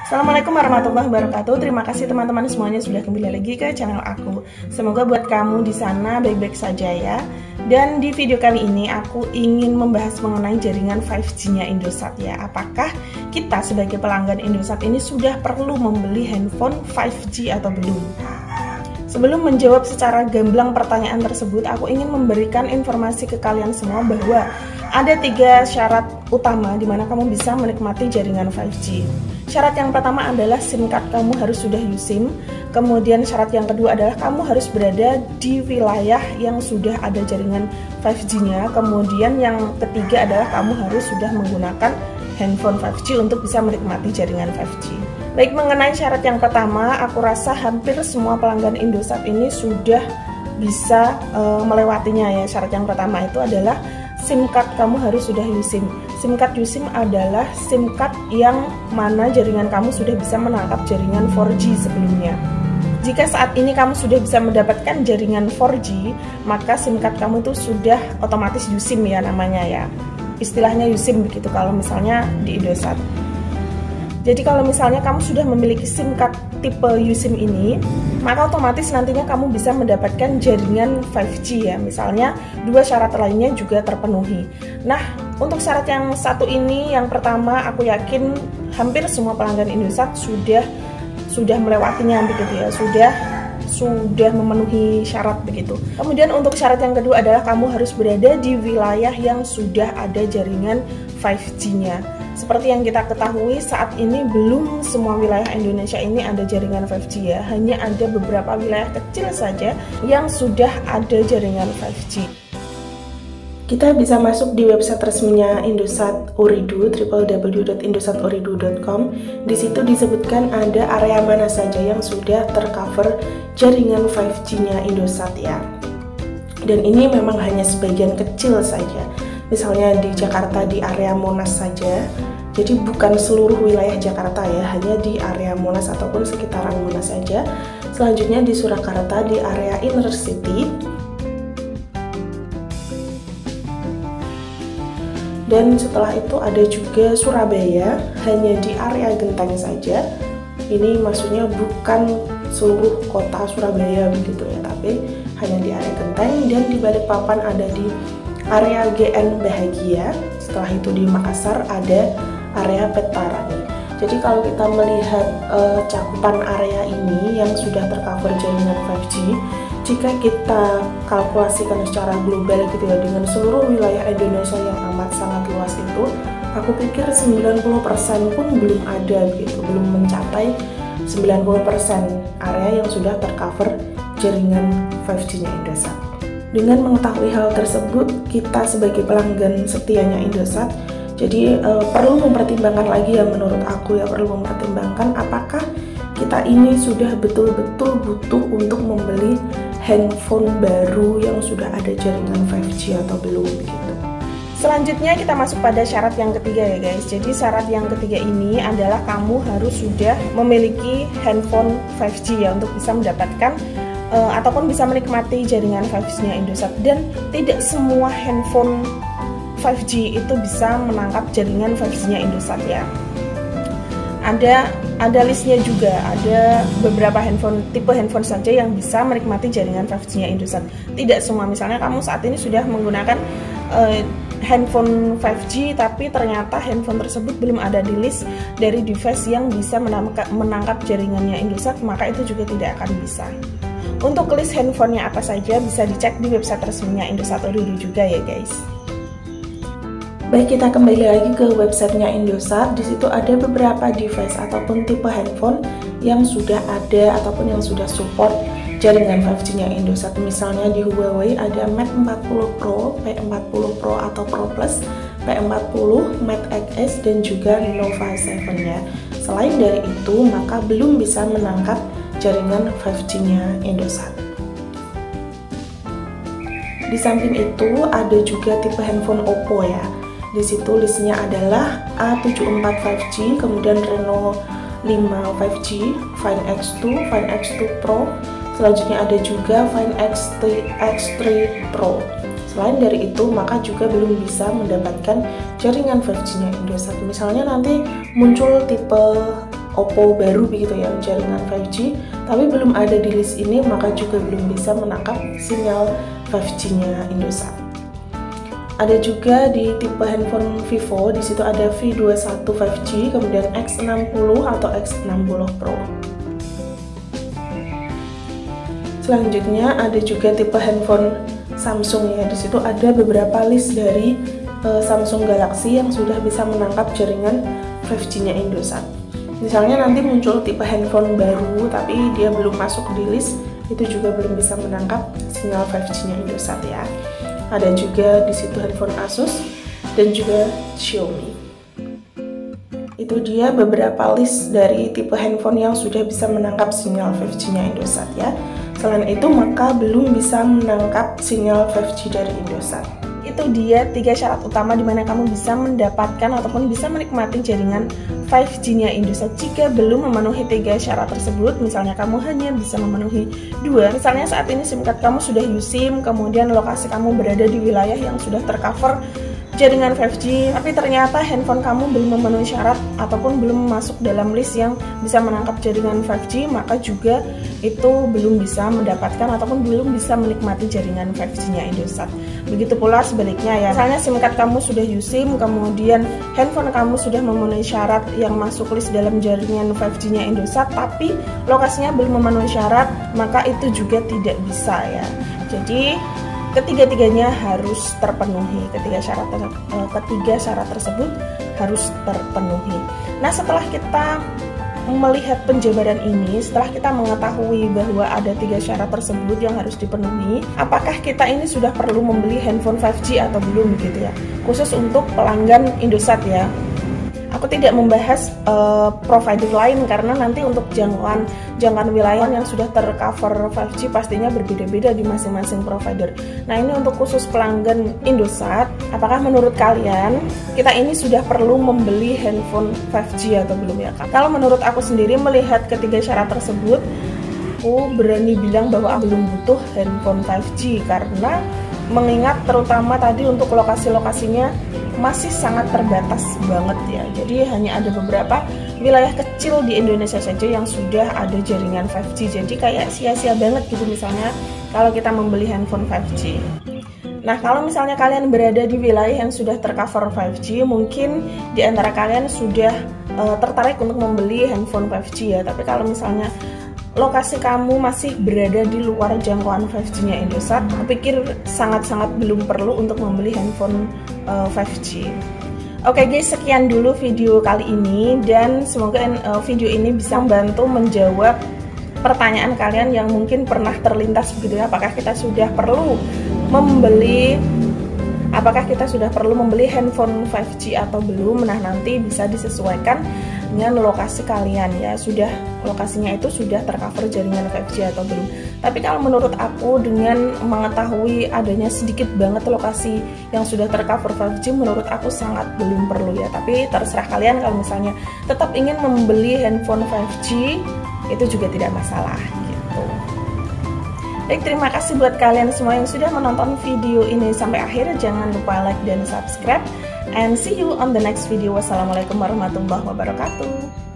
Assalamualaikum warahmatullahi wabarakatuh. Terima kasih teman-teman semuanya sudah kembali lagi ke channel aku. Semoga buat kamu di sana baik-baik saja ya. Dan di video kali ini aku ingin membahas mengenai jaringan 5G-nya Indosat ya. Apakah kita sebagai pelanggan Indosat ini sudah perlu membeli handphone 5G atau belum? Sebelum menjawab secara gamblang pertanyaan tersebut, aku ingin memberikan informasi ke kalian semua bahwa ada 3 syarat utama di mana kamu bisa menikmati jaringan 5G. Syarat yang pertama adalah SIM card kamu harus sudah USIM. Kemudian syarat yang kedua adalah kamu harus berada di wilayah yang sudah ada jaringan 5G-nya. Kemudian yang ketiga adalah kamu harus sudah menggunakan handphone 5G untuk bisa menikmati jaringan 5G. Baik, mengenai syarat yang pertama, aku rasa hampir semua pelanggan Indosat ini sudah bisa melewatinya ya. Syarat yang pertama itu adalah SIM card kamu harus sudah USIM. SIM card USIM adalah SIM card yang mana jaringan kamu sudah bisa menangkap jaringan 4G sebelumnya. Jika saat ini kamu sudah bisa mendapatkan jaringan 4G, maka SIM card kamu itu sudah otomatis USIM ya namanya ya. Istilahnya USIM begitu kalau misalnya di Indosat. Jadi kalau misalnya kamu sudah memiliki SIM card tipe USIM ini, maka otomatis nantinya kamu bisa mendapatkan jaringan 5G ya. Misalnya 2 syarat lainnya juga terpenuhi. Nah, untuk syarat yang satu ini, yang pertama aku yakin hampir semua pelanggan Indosat sudah melewatinya begitu ya, sudah memenuhi syarat begitu. Kemudian untuk syarat yang kedua adalah kamu harus berada di wilayah yang sudah ada jaringan 5G-nya. Seperti yang kita ketahui, saat ini belum semua wilayah Indonesia ini ada jaringan 5G ya. Hanya ada beberapa wilayah kecil saja yang sudah ada jaringan 5G. Kita bisa masuk di website resminya Indosat Ooredoo, www.indosatooredoo.com. Di situ disebutkan ada area mana saja yang sudah tercover jaringan 5G-nya Indosat ya. Dan ini memang hanya sebagian kecil saja. Misalnya di Jakarta di area Monas saja. Jadi bukan seluruh wilayah Jakarta ya, hanya di area Monas ataupun sekitaran Monas saja. Selanjutnya di Surakarta di area Inner City. Dan setelah itu ada juga Surabaya, hanya di area Genteng saja. Ini maksudnya bukan seluruh kota Surabaya begitu ya, tapi hanya di area Genteng. Dan di Balikpapan ada di area GN Bahagia. Setelah itu di Makassar ada area Petarani. Jadi kalau kita melihat cakupan area ini yang sudah tercover jaringan 5G, jika kita kalkulasikan secara global gitu ya, dengan seluruh wilayah Indonesia yang amat sangat luas itu, aku pikir 90% pun belum ada gitu, belum mencapai 90% area yang sudah tercover jaringan 5G-nya Indosat. Dengan mengetahui hal tersebut, kita sebagai pelanggan setianya Indosat jadi perlu mempertimbangkan lagi ya, menurut aku ya, perlu mempertimbangkan apakah kita ini sudah betul-betul butuh untuk membeli handphone baru yang sudah ada jaringan 5G atau belum gitu. Selanjutnya kita masuk pada syarat yang ketiga ya guys. Jadi syarat yang ketiga ini adalah kamu harus sudah memiliki handphone 5G ya untuk bisa mendapatkan ataupun bisa menikmati jaringan 5G-nya Indosat. Dan tidak semua handphone 5G itu bisa menangkap jaringan 5G-nya Indosat ya. Ada listnya juga, ada beberapa tipe handphone saja yang bisa menikmati jaringan 5G-nya Indosat. Tidak semua, misalnya kamu saat ini sudah menggunakan handphone 5G tapi ternyata handphone tersebut belum ada di list dari device yang bisa menangkap jaringannya Indosat, maka itu juga tidak akan bisa. Untuk list handphonenya apa saja bisa dicek di website resminya Indosat Ooredoo juga ya guys. Baik, kita kembali lagi ke websitenya Indosat. Di situ ada beberapa device ataupun tipe handphone yang sudah ada ataupun yang sudah support jaringan 5G-nya Indosat. Misalnya di Huawei ada Mate 40 Pro, P40 Pro atau Pro Plus, P40, Mate XS, dan juga Nova 7-nya. Selain dari itu, maka belum bisa menangkap jaringan 5G-nya Indosat. Di samping itu ada juga tipe handphone Oppo ya. Di situ listnya adalah A74 5G, kemudian Reno 5 5G, Find X2, Find X2 Pro. Selanjutnya ada juga Find X3 Pro. Selain dari itu, maka juga belum bisa mendapatkan jaringan 5G-nya Indosat. Misalnya nanti muncul tipe Oppo baru begitu ya, jaringan 5G, tapi belum ada di list ini, maka juga belum bisa menangkap sinyal 5G-nya Indosat. Ada juga di tipe handphone Vivo, di situ ada V21 5G, kemudian X60 atau X60 Pro. Selanjutnya ada juga tipe handphone Samsung ya, di situ ada beberapa list dari Samsung Galaxy yang sudah bisa menangkap jaringan 5G-nya Indosat. Misalnya nanti muncul tipe handphone baru tapi dia belum masuk di list, itu juga belum bisa menangkap sinyal 5G-nya Indosat ya. Ada juga di situ handphone Asus dan juga Xiaomi. Itu dia beberapa list dari tipe handphone yang sudah bisa menangkap sinyal 5G-nya Indosat ya. Selain itu, maka belum bisa menangkap sinyal 5G dari Indosat. Itu dia 3 syarat utama di mana kamu bisa mendapatkan ataupun bisa menikmati jaringan 5G-nya Indosat. Jika belum memenuhi 3 syarat tersebut, misalnya kamu hanya bisa memenuhi 2, misalnya saat ini SIM card kamu sudah USIM, kemudian lokasi kamu berada di wilayah yang sudah tercover jaringan 5G, tapi ternyata handphone kamu belum memenuhi syarat ataupun belum masuk dalam list yang bisa menangkap jaringan 5G, maka juga itu belum bisa mendapatkan ataupun belum bisa menikmati jaringan 5G-nya Indosat. Begitu pula sebaliknya ya, misalnya SIM card kamu sudah USIM, kemudian handphone kamu sudah memenuhi syarat yang masuk list dalam jaringan 5G-nya Indosat, tapi lokasinya belum memenuhi syarat, maka itu juga tidak bisa ya. Jadi ketiga-tiganya harus terpenuhi, ketiga syarat tersebut harus terpenuhi. Nah, setelah kita melihat penjabaran ini, setelah kita mengetahui bahwa ada 3 syarat tersebut yang harus dipenuhi, apakah kita ini sudah perlu membeli handphone 5G atau belum begitu ya, khusus untuk pelanggan Indosat ya. Aku tidak membahas provider lain karena nanti untuk jangkauan wilayah yang sudah tercover 5G pastinya berbeda-beda di masing-masing provider. Nah, ini untuk khusus pelanggan Indosat, apakah menurut kalian kita ini sudah perlu membeli handphone 5G atau belum ya Kak? Kalau menurut aku sendiri melihat ketiga syarat tersebut, aku berani bilang bahwa aku belum butuh handphone 5G karena mengingat terutama tadi untuk lokasi-lokasinya masih sangat terbatas banget ya. Jadi hanya ada beberapa wilayah kecil di Indonesia saja yang sudah ada jaringan 5G. Jadi kayak sia-sia banget gitu misalnya kalau kita membeli handphone 5G. Nah, kalau misalnya kalian berada di wilayah yang sudah tercover 5G, mungkin di antara kalian sudah tertarik untuk membeli handphone 5G ya. Tapi kalau misalnya lokasi kamu masih berada di luar jangkauan 5G-nya Indosat, aku pikir sangat-sangat belum perlu untuk membeli handphone 5G. Oke guys, sekian dulu video kali ini dan semoga video ini bisa membantu menjawab pertanyaan kalian yang mungkin pernah terlintas begitu ya, apakah kita sudah perlu membeli handphone 5G atau belum. Nah, nanti bisa disesuaikan dengan lokasi kalian ya, sudah lokasinya itu sudah tercover jaringan 5G atau belum. Tapi kalau menurut aku, dengan mengetahui adanya sedikit banget lokasi yang sudah tercover 5G, menurut aku sangat belum perlu ya. Tapi terserah kalian, kalau misalnya tetap ingin membeli handphone 5G itu juga tidak masalah gitu. Baik, terima kasih buat kalian semua yang sudah menonton video ini sampai akhir. Jangan lupa like dan subscribe, and see you on the next video. Wassalamualaikum warahmatullahi wabarakatuh.